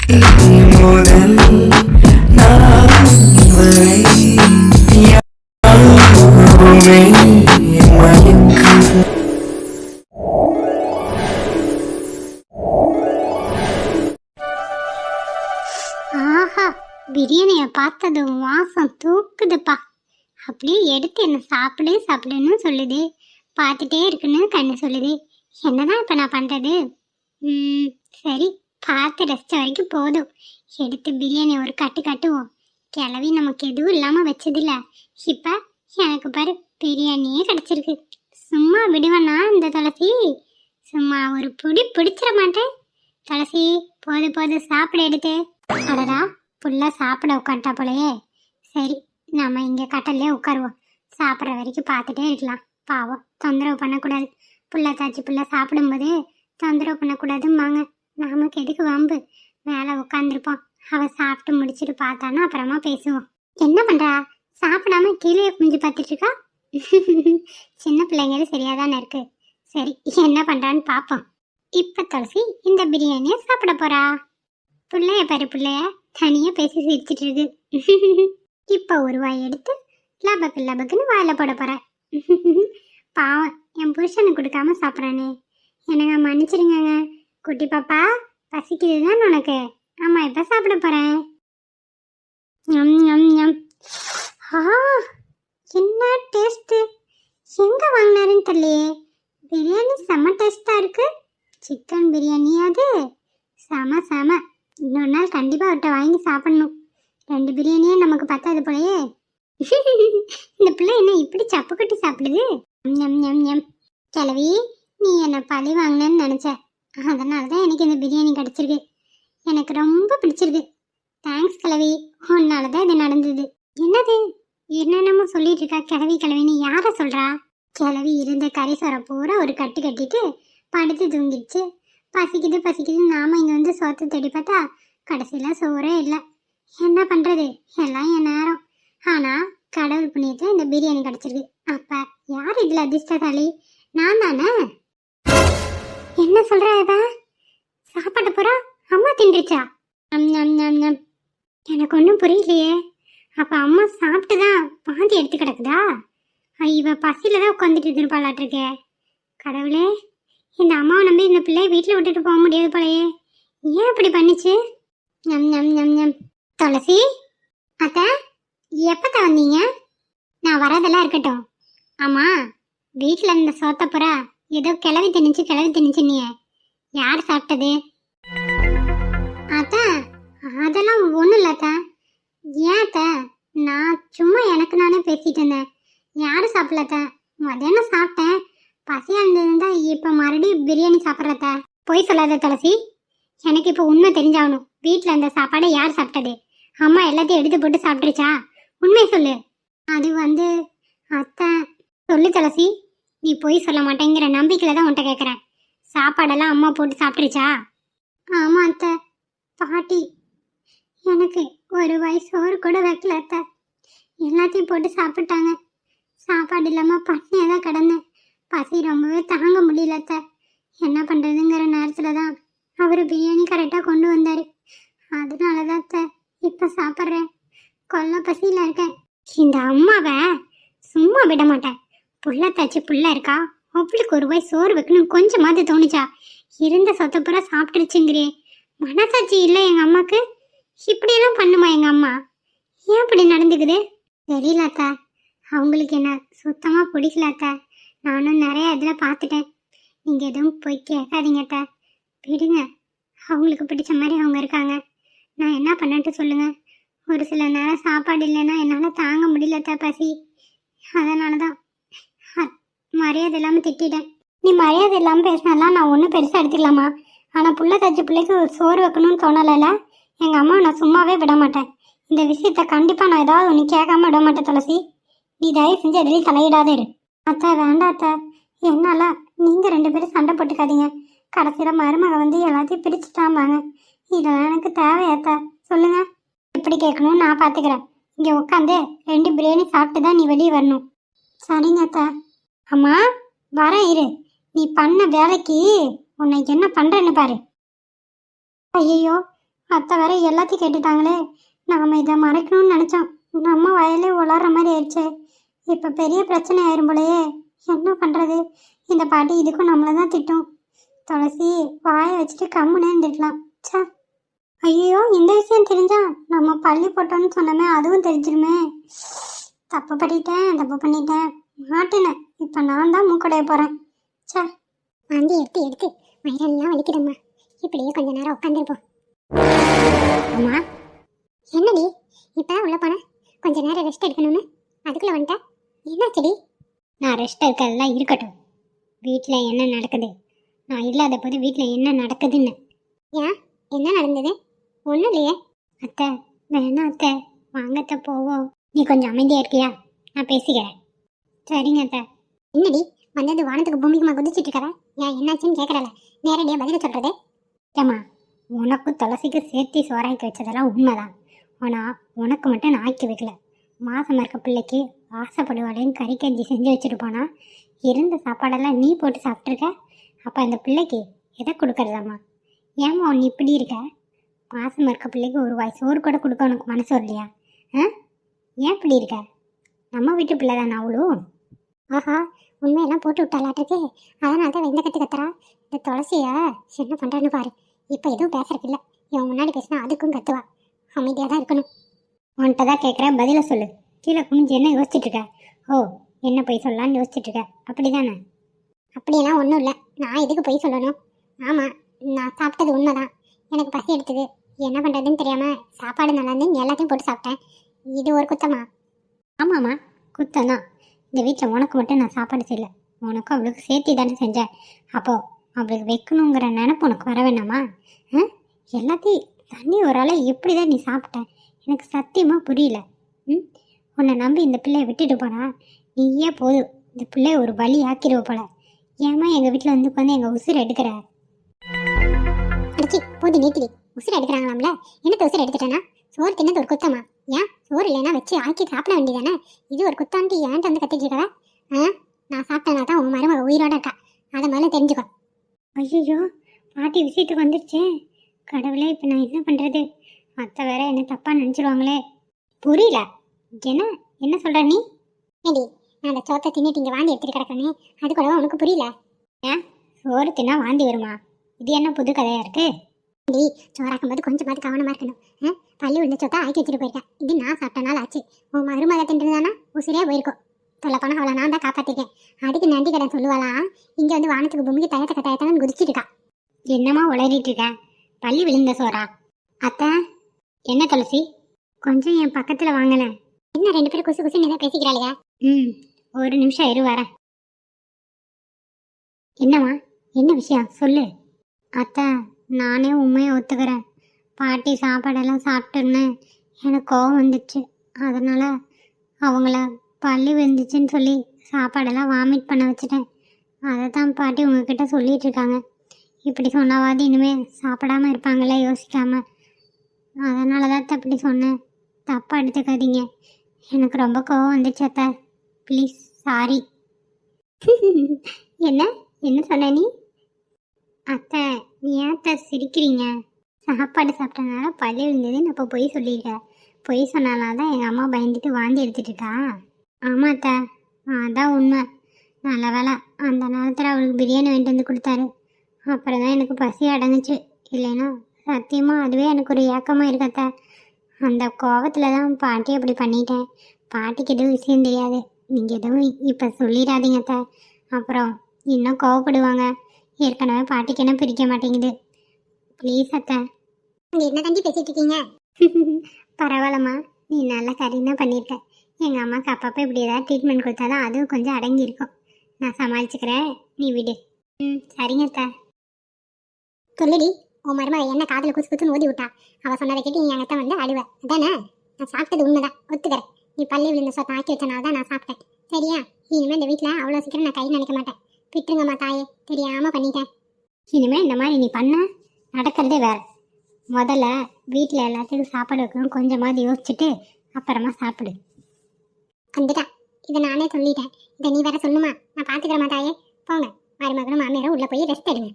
முதல் நான் வரை யாருமே மயக்கம். ஆஹா, பிரியாணியை பார்த்தது வாசம் தூக்குதுப்பா. அப்படியே எடுத்து என்ன சாப்பிடுன்னு சொல்லுது. பார்த்துட்டே இருக்குன்னு கண்ணு சொல்லுது. என்னதான் இப்போ நான் பண்ணுறது? சரி, பார்த்து ரசித்த வரைக்கும் போதும். எடுத்து பிரியாணி ஒரு கட்டுவோம். கிளவி நமக்கு எதுவும் இல்லாமல் வச்சதில்ல. இப்போ எனக்கு பாரு பிரியாணியே கிடச்சிருக்கு. சும்மா விடுவேண்ணா இந்த துளசி? சும்மா ஒரு பிடிச்சிட மாட்டேன். துளசி, போது சாப்பிட எடுத்து. அடடா, புள்ள சாப்பிட உட்காந்துட்டா போலையே. சரி, நம்ம இங்கே கட்டல்லே உட்காருவோம். சாப்பிட்ற வரைக்கும் பார்த்துட்டே இருக்கலாம். பாவம், தொந்தரவு பண்ணக்கூடாது. புள்ள சாப்பிடும்போது தொந்தரவு பண்ணக்கூடாதும்பாங்க. நமக்கு எதுக்கு வம்பு? மேலே உட்காந்துருப்போம். அவள் சாப்பிட்டு முடிச்சுட்டு பார்த்தானா அப்புறமா பேசுவோம். என்ன பண்ணுறா? சாப்பிடாம கீழே குஞ்சு பார்த்துட்டு இருக்கா. சின்ன பிள்ளைங்க சரியாக தானே இருக்கு. சரி, என்ன பண்ணுறான்னு பார்ப்போம். இப்போ துளசி இந்த பிரியாணியை சாப்பிட போறா. பிள்ளைய பாரு, பிள்ளைய தனியாக பேசி சிரிச்சிட்டு இருக்கு. இப்போ ஒரு வாய் எடுத்து லபக்குன்னு வாயில போட போகிறேன். பாவம், என் புருஷனுக்கு கொடுக்காம சாப்பிட்றானே. என்னங்க மன்னிச்சிருங்க. குட்டி பாப்பா, பசிக்குது தான் உனக்கு? ஆமா, இப்போ சாப்பிட போகிறேன். என்ன டேஸ்ட்டு! எங்கே வாங்கினாருன்னு தெரியலையே. பிரியாணி செம்ம டேஸ்ட்டாக இருக்கு. சிக்கன் பிரியாணி அது செம. இன்னொரு நாள் கண்டிப்பாக அவர்கிட்ட வாங்கி சாப்பிடணும். 2 பிரியாணியே நமக்கு பத்தாது போலயே. இந்த பிள்ளை என்ன இப்படி சப்பு கட்டி சாப்பிடுது? கிளவி, நீ என்னை பழி வாங்கினேன்னு நினச்ச. அதனால தான் எனக்கு இந்த பிரியாணி கிடச்சிருக்கு. எனக்கு ரொம்ப பிடிச்சிருக்கு. தேங்க்ஸ் கிளவி, உன்னால தான் இது நடந்தது. என்னது என்னென்னமோ சொல்லிட்டு இருக்கா கிளவின்னு யாரை சொல்கிறா? கிளவி இருந்த கரிசோரை பூரா ஒரு கட்டு கட்டிட்டு படுத்து தூங்கிடுச்சு. பசிக்குது நாம இங்கே வந்து சோத்தை தேடி பார்த்தா கடைசியில் சோறே இல்லை. என்ன பண்ணுறது? எல்லாம் என் நேரம். ஆனால் கடவுள் புண்ணியத்தில் இந்த பிரியாணி கிடச்சிருக்கு. அப்போ யார் இதில் அதிர்ஷ்டசாலி? நான் தானே? என்ன சொல்கிறா? இவ சாப்பாட்ட போகிறா? அம்மா தின்றுச்சா? எனக்கு ஒன்றும் புரியலையே. அப்போ அம்மா சாப்பிட்டு தான் பாதி எடுத்து கிடக்குதா? இவ பசியில் தான் உட்காந்துட்டு இருப்பாளாட்டிருக்கே. கடவுளே, இந்த அம்மாவை நம்பி இந்த பிள்ளைய வீட்டில் விட்டுட்டு போக முடியாது போலையே. ஏன் இப்படி பண்ணிச்சு? துளசி அத்த, எப்பத்த வந்தீங்க? நான் வரதெல்லாம் இருக்கட்டும். ஆமாம், வீட்டில் இருந்த சோத்தப்புறா ஏதோ கிளவி திணிச்சு நீ யார் சாப்பிட்டது? அத்த, அதெல்லாம் ஒன்றும் இல்லை அத்த. ஏன் அத்த? நான் சும்மா எனக்கு நானே பேசிட்டு இருந்தேன். யாரும் சாப்பிடலத்த. மதியானம் சாப்பிட்டேன். பசியாக இருந்ததுன்னா இப்போ மறுபடியும் பிரியாணி சாப்பிட்றத. போய் சொல்லாத துளசி. எனக்கு இப்போ உண்மை தெரிஞ்சாகணும். வீட்டில் இருந்த சாப்பாடை யார் சாப்பிட்டது? அம்மா எல்லாத்தையும் எடுத்து போட்டு சாப்பிட்ருச்சா? உண்மையை சொல்லு. அது வந்து அத்தை. சொல்லு துளசி, நீ போய் சொல்ல மாட்டேங்கிற நம்பிக்கையில் தான் உன்ட்ட கேட்குறேன். சாப்பாடெல்லாம் அம்மா போட்டு சாப்பிட்ருச்சா? ஆமாம் அத்தை. பாட்டி எனக்கு ஒரு வாய் சோறு கூட வைக்கல அத்தை. எல்லாத்தையும் போட்டு சாப்பிட்டாங்க. சாப்பாடு இல்லாமல் பட்னியாக தான் கிடந்தேன். பசி ரொம்பவே தாங்க முடியல அத்தை. என்ன பண்ணுறதுங்கிற நேரத்தில் தான் அவர் பிரியாணி கரெக்டாக கொண்டு வந்தார். அதனால தான் அத்தை இப்போ சாப்பிட்றேன். கொல்ல பசியில் இருக்கேன். இந்த அம்மாவை சும்மா விட மாட்டேன். புள்ள தாச்சு புள்ள இருக்கா, அவளுக்கு ஒரு வாய் சோறு வைக்கணும் கொஞ்சமாவது தோணுச்சா? இருந்த சொத்தை பூரா சாப்பிட்டுருச்சுங்கிறே. மனசாட்சி இல்லை எங்கள் அம்மாவுக்கு? இப்படியெல்லாம் பண்ணுமா எங்கள் அம்மா? ஏன் இப்படி நடந்துக்குது தெரியல அத்தை. அவங்களுக்கு என்ன சுத்தமாக பிடிக்கல அத்தை. நானும் நிறைய இதில் பார்த்துட்டேன். நீங்கள் எதுவும் போய் கேட்காதீங்க அத்தை, விடுங்க. அவங்களுக்கு பிடிச்ச மாதிரி அவங்க இருக்காங்க. நான் என்ன பண்ணட்டு சொல்லுங்கள். ஒரு சில நேரம் சாப்பாடு இல்லைன்னா என்னால் தாங்க முடியல அத்தை பசி. அதனால தான் மரியாதை இல்லாமல் திட்டிட்டேன். நீ மரியாதை இல்லாமல் பேசினாலாம் நான் ஒன்றும் பெருசாக எடுத்துக்கலாமா? ஆனால் புள்ள தச்சு பிள்ளைக்கு ஒரு சோறு வைக்கணும்னு தோணலைல்ல. எங்கள் அம்மாவை நான் சும்மாவே விட மாட்டேன். இந்த விஷயத்த கண்டிப்பாக நான் ஏதாவது ஒன்று கேட்காம விட மாட்டேன் துளசி. நீ தயவு செஞ்சு எதுலேயும் தலையிடாதே இரு. அத்தை வேண்டாம் அத்தை, என்னால் நீங்கள் 2 பேரும் சண்டை போட்டுக்காதீங்க. கடைசியில் மருமக வந்து எல்லாத்தையும் பிரிச்சுட்டாமாங்க. இதெல்லாம் எனக்கு தேவையாத்த சொல்லுங்க. எப்படி கேட்கணும் நான் பார்த்துக்கிறேன். இங்கே உட்காந்து 2 பிரியாணி சாப்பிட்டு தான் நீ வெளியே வரணும். சரிங்க அத்தை. அம்மா வரேன் இரு. நீ பண்ண வேலைக்கு உன்னை என்ன பண்ணுறேன்னு பாரு. ஐயோ, அத்தை வேற எல்லாத்தையும் கேட்டுட்டாங்களே. நாம இதை மறைக்கணும்னு நினைச்சோம். நம்ம வயலே உளற மாதிரி ஆயிடுச்சு. இப்ப பெரிய பிரச்சனை ஆயிரும் போலயே. என்ன பண்றது? இந்த பாட்டி இதுக்கும் நம்மள தான் திட்டும். துளசி வாயை வச்சுட்டு கம்முனே இருந்துக்கலாம். சே, ஐயோ, இந்த விஷயம் தெரிஞ்சா நம்ம பள்ளி போட்டோம்னு சொன்னோமே அதுவும் தெரிஞ்சிருமே. தப்பு பண்ணிட்டேன் மாட்டினேன். இப்ப நான் தான் மூக்கடைய போறேன். சே, வண்டி எடுத்து வயிறெல்லாம் வலிக்குதம்மா. இப்படியே கொஞ்ச நேரம் உட்காந்துருப்போம். அம்மா, என்னடி இப்பதான் உள்ள போன? கொஞ்ச நேரம் ரெஸ்ட் எடுக்கணும்னு அதுக்குள்ள வந்துட்டேன். என்னாச்சுடி? நான் ரெஸ்ட் எடுக்கிறதெல்லாம் இருக்கட்டும். வீட்டில் என்ன நடக்குது, நான் இல்லாத போது வீட்டில் என்ன நடக்குதுன்னு. ஏன், என்ன நடந்தது? ஒன்றும் இல்லையே. அத்தை, வேணாம் அத்தை, வாங்கத்த போவோம். நீ கொஞ்சம் அமைதியாக இருக்கியா? நான் பேசிக்கிறேன். சரிங்க அத்தை. என்னடி வந்தது வானத்துக்கு பூமிக்குமா குதிச்சிட்டு இருக்கற? ஏன், என்னாச்சுன்னு கேட்கறல, நேரடியாக பதில் சொல்றது. ஏம்மா, உனக்கும் துளசிக்கு சேர்த்து சோறாக்கி வச்சதெல்லாம் உண்மைதான். ஆனால் உனக்கு மட்டும் நான் ஆக்கி வைக்கல. மாசம் இருக்க பிள்ளைக்கு ஆசைப்படுவாளேன்னு கறி கஞ்சி செஞ்சு வச்சுட்டு போனா இருந்த சாப்பாடெல்லாம் நீ போட்டு சாப்பிட்ருக்க. அப்போ அந்த பிள்ளைக்கு எதை கொடுக்கறதாம்மா? ஏம்மா நீ இப்படி இருக்க? மாசம் இருக்க பிள்ளைக்கு ஒரு வாய் சோறு கூட கொடுக்க உனக்கு மனசு வரலையா? ஏன் இப்படி இருக்க? நம்ம வீட்டு பிள்ளை தானே அவளும். ஆஹா, உண்மையெல்லாம் போட்டு விட்டாலாட்டுருக்கு. அதனால தான் வெந்த கற்று கத்துறா. இந்த துளசியா என்ன பண்ணுறான்னு பாரு. இப்போ எதுவும் பேசுறதுக்கு இல்லை. இவன் முன்னாடி பேசினா அதுக்கும் கத்துவா. அமைதியாக தான் இருக்கணும். உன்கிட்ட தான் கேட்குறேன், பதில சொல்லு. கீழே குனிஞ்சு என்ன யோசிச்சுட்டு இருக்க? ஓ, என்ன போய் சொல்லலான்னு யோசிச்சுட்டு இருக்க, அப்படி தானே? அப்படியெல்லாம் ஒன்றும் இல்லை. நான் எதுக்கு போய் சொல்லணும்? ஆமாம், நான் சாப்பிட்டது உண்மைதான். எனக்கு பசி எடுத்தது. என்ன பண்ணுறதுன்னு தெரியாமல் சாப்பாடு நல்லா இருந்து எல்லாத்தையும் போட்டு சாப்பிட்டேன். இது ஒரு குத்தமா? ஆமாம்மா, குத்தம் தான். இந்த வீட்டில் உனக்கு மட்டும் நான் சாப்பாடு செய்யலை, உனக்கும் அவளுக்கு சேர்த்து தானே செஞ்சேன். அப்போது அவளுக்கு வைக்கணுங்கிற நினப்பு உனக்கு வர வேணாமா? எல்லாத்தையும் தண்ணி ஒரு ஆளை எப்படி தான் நீ சாப்பிட்ட? எனக்கு சத்தியமாக புரியல. உன்னை நம்பி இந்த பிள்ளையை விட்டுட்டு போனா நீயே போதும் இந்த பிள்ளைய ஒரு வழி ஆக்கிடுவ போல. ஏமா எங்கள் வீட்டில் வந்து உட்காந்து எங்கள் உசுரை எடுக்கிற? அடிச்சு போது நீட்டிடி. உசுரை எடுக்கிறாங்களாம்ல, என்னத்த உசுரை எடுத்துட்டேன்னா? சோறு தின்னது ஒரு குத்தமா? ஏன், சோறு இல்லைன்னா வச்சு ஆக்கி சாப்பிட வேண்டியதானே? இது ஒரு குத்தான்ட்டு ஏன்ட்டு வந்து கத்திட்டு இருக்கவ? நான் சாப்பிட்டேனா தான் உன் மருமக உயிரோட இருக்கா. அதை முதல்ல தெரிஞ்சுக்கோ. ஐயோ, பாட்டி விஷயத்துக்கு வந்துருச்சு. கடவுளே, இப்போ நான் என்ன பண்ணுறது? அத்தை வேற என்ன தப்பாக நினச்சிருவாங்களே. புரியல. என்ன சொல்கிற நீ? ஏடி, நான் அந்த சோத்தை தின்னுட்டு இங்கே வாந்தி எடுத்துட்டு கிடக்கணே, அது கூட உனக்கு புரியல? ஏன், சோறு தின்னா வாந்தி வருமா? இது என்ன புது கதையாக இருக்கு? டி, சோறாக்கும் போது கொஞ்சமாவது கவனமாக இருக்கணும். பள்ளி உள்ள சோத்தை ஆக்கி வச்சுட்டு போயிருக்கேன். இது நான் சாப்பிட்ட நாள் ஆச்சு. உன் மருமக தின்றுதானா உசிரியா போயிருக்கோம். சொல்ல போனால் அவளை நான் தான் காப்பாற்றிருக்கேன். அதுக்கு நன்றி கடன் சொல்லுவாளாம். இங்கே வந்து வானத்துக்கு பூமிக்கு தயத்தக்கன்னு குதிச்சுட்டு இருக்கா. என்னம்மா உளறிட்டு இருக்கேன்? பள்ளி விழுந்த சோறா? அத்தை, என்ன துளசி, கொஞ்சம் என் பக்கத்தில் வாங்கினேன். என்ன ரெண்டு பேரும் குசு குசு ஏதாவது பேசிக்கிறாளையா? ஒரு நிமிஷம் இரு வரேன். என்னம்மா, என்ன விஷயம் சொல்லு. அத்தை, நானே உண்மையை ஒத்துக்கிறேன். பாட்டி சாப்பாடெல்லாம் சாப்பிட்டுன்னு எனக்கு கோவம் வந்துச்சு. அதனால் அவங்கள பள்ளி விழுந்துச்சுன்னு சொல்லி சாப்பாடெல்லாம் வாமிட் பண்ண வச்சுட்டேன். அதை தான் பாட்டி உங்ககிட்ட சொல்லிட்டு இருக்காங்க. இப்படி சொன்னாவாது இனிமேல் சாப்பிடாமல் இருப்பாங்களே யோசிக்காம. அதனால தான் அப்படி சொன்னேன். தப்பாக எடுத்துக்காதீங்க. எனக்கு ரொம்ப கோவம் வந்துச்சு அத்தை. Please, sorry. என்ன சொன்ன நீ? அத்தை, ஏன் அத்தை சிரிக்கிறீங்க? சாப்பாடு சாப்பிட்டனால பள்ளி விழுந்ததுன்னு அப்போ பொய் சொல்லியிருக்கேன். பொய் சொன்னால தான் எங்கள் அம்மா பயந்துட்டு வாந்தி எடுத்துட்டுட்டா. ஆமாம் அத்தை, அதான் உண்மை. நல்ல வேலை அந்த நேரத்தில் அவளுக்கு பிரியாணி வாங்கிட்டு வந்து கொடுத்தாரு. அப்புறம் தான் எனக்கு பசி அடங்குச்சு. இல்லைன்னா சத்தியமாக அதுவே எனக்கு ஒரு ஏக்கமாக இருக்கத்த. அந்த கோவத்தில் தான் பாட்டி அப்படி பண்ணிட்டேன். பாட்டிக்கு எதுவும் விஷயம் தெரியாது. நீங்கள் எதுவும் இப்போ சொல்லிடாதீங்க அத்தை, அப்புறம் இன்னும் கோவப்படுவாங்க. ஏற்கனவே பாட்டிக்கு என்ன பிரிக்க மாட்டேங்குது. ப்ளீஸ் அத்தை. நீங்கள் என்ன தண்டி பேசிட்டு இருக்கீங்க? பரவாயில்லம்மா, நீ நல்ல காரியம் தான் பண்ணியிருக்க. எங்கள் அம்மாவுக்கு அப்பப்போ இப்படி ஏதாவது ட்ரீட்மெண்ட் கொடுத்தா தான் அதுவும் கொஞ்சம் அடங்கியிருக்கும். நான் சமாளிச்சுக்கிறேன், நீ விடு. சரிங்க அத்தை. சொல்லுடி, உன் மருமக என்ன காதில் குசு குசுன்னு ஓதி விட்டா? அவள் சொன்னதை கேட்டு நீ என்கிட்ட வந்து அழுவ அதானே? நான் சாப்பிட்டது உண்மைதான், ஒத்துக்கிறேன். நீ பள்ளி விழுந்த சொத்தை ஆக்கி வச்சனால தான் நான் சாப்பிட்டேன். சரியா? இனிமேல் இந்த வீட்டில் அவ்வளோ சீக்கிரம் நான் கை நினைக்க மாட்டேன். விட்டுருங்கம்மா தாயே, தெரியாமல் பண்ணிட்டேன். இனிமேல் இந்த மாதிரி நீ பண்ண நடக்கிறதே வேற. முதல்ல வீட்டில் எல்லாத்துக்கும் சாப்பாடு வைக்கணும், கொஞ்சமாவது யோசிச்சுட்டு அப்புறமா சாப்பிடு. வந்துட்டா, இதை நானே சொல்லிட்டேன். இதை நீ வேற சொல்லுமா? நான் பார்த்துக்கிறேம்மா தாயே. போங்க, மருமகனும் மாமியாரும் உள்ளே போய் ரெஸ்ட் எடுங்க.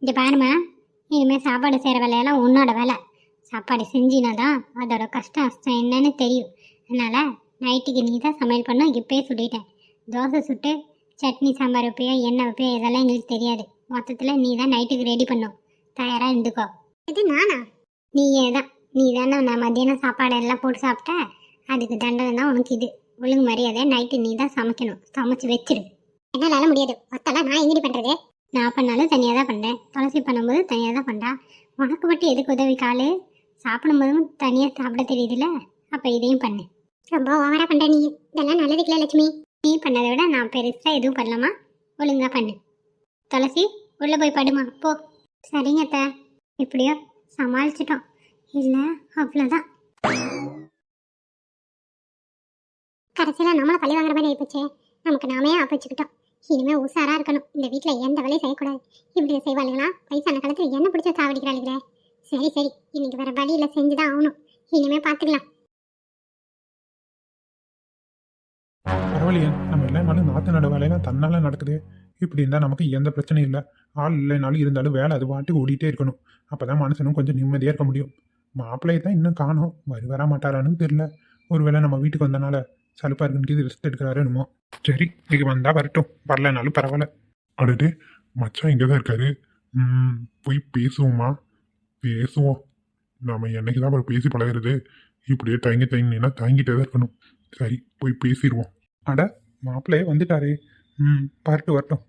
இங்கே பாருமா, இனிமேல் சாப்பாடு செய்கிற வேலையெல்லாம் உன்னோட வேலை. சாப்பாடு செஞ்சினா தான் அதோட கஷ்டம் அஷ்டம் என்னன்னு தெரியும். அதனால் நைட்டுக்கு நீ தான் சமையல் பண்ணோம், இப்போயே சொல்லிட்டேன். தோசை சுட்டு சட்னி சாம்பார் வைப்பியோ எண்ணெய் வைப்பியோ இதெல்லாம் எங்களுக்கு தெரியாது. மொத்தத்தில் நீ தான் நைட்டுக்கு ரெடி பண்ணும். தயாராக இருந்துக்கோ. இது நானா? நீயே தான். நீ தானே நான் மத்தியானம் சாப்பாடு எல்லாம் போட்டு சாப்பிட்ட, அதுக்கு தண்டனை தான் உனக்கு இது. ஒழுங்கு மரியாதை நைட்டு நீ தான் சமைக்கணும். சமைச்சு வச்சிரு. என்னால முடியாது. மொத்தம்லாம் நான் எங்கடி பண்ணுறது? நான் பண்ணாலும் தனியாக தான் பண்ணுறேன். துளசி பண்ணும்போது தனியாக தான் பண்ணுறா. உனக்கு மட்டும் எதுக்கு உதவி காலு? சாப்பிடும்போதும் தனியாக சாப்பிட தெரியுதுல்ல, அப்போ இதையும் பண்ணு. ரொம்ப ஓவராக பண்ணுற நீ. இதெல்லாம் நல்லதுக்குல லட்சுமி. நீ பண்ணதை விட நான் பெருசாக எதுவும் பண்ணலாமா? ஒழுங்காக பண்ணு. துளசி உள்ளே போய் படுமா போ. சரிங்க அத்தை. எப்படியோ சமாளிச்சிட்டோம். இல்லை அவ்வளோதான். கடைசியில் நம்மளை பழி வாங்குற மாதிரி ஆயிப்போச்சே. நமக்கு நாமே ஆப்பிச்சுக்கிட்டோம். இனிமேல் உஷாராக இருக்கணும். இந்த வீட்டில் எந்த வேலையும் செய்யக்கூடாது. இப்படி செய்வாளுங்களா? வயசான காலத்தில் என்ன பிடிச்ச சாவடிக்கிறாளுங்களே. சரி சரி, இன்னைக்கு வேற வழியில் செஞ்சுதான் ஆகணும். இனிமேல் பார்த்துக்கலாம். பரவாயில்லையே, நம்ம இல்லைனாலும் நாற்று நட வேலையெல்லாம் தன்னால நடக்குது. இப்படி இருந்தால் நமக்கு எந்த பிரச்சனையும் இல்லை. ஆள் இல்லைனாலும் இருந்தாலும் வேலை அது பாட்டுக்கு ஓடிட்டே இருக்கணும். அப்போ தான் மனுஷனும் கொஞ்சம் நிம்மதியாக இருக்க முடியும். மாப்பிள்ளையை தான் இன்னும் காணோம். வர மாட்டாரான்னு தெரியல. ஒருவேளை நம்ம வீட்டுக்கு வந்தனால சலுப்பா இருக்குன்னு ரெஸ்ட் எடுக்கிறாரு என்னமோ. சரி, இன்னைக்கு வந்தால் வரட்டும், வரலனாலும் பரவாயில்ல. அடடே, மச்சான் இங்கே தான் இருக்காரு. போய் பேசுவோமா? பேசுவோம். நாம என்னைக்கு தான் பேசி பழகிறது? இப்படியே தயங்கினா தாங்கிட்டே தான் இருக்கணும். சரி, போய் பேசிடுவோம். அட, மாப்பிள்ளையே வந்துட்டாரே. வரட்டும் வரட்டும்.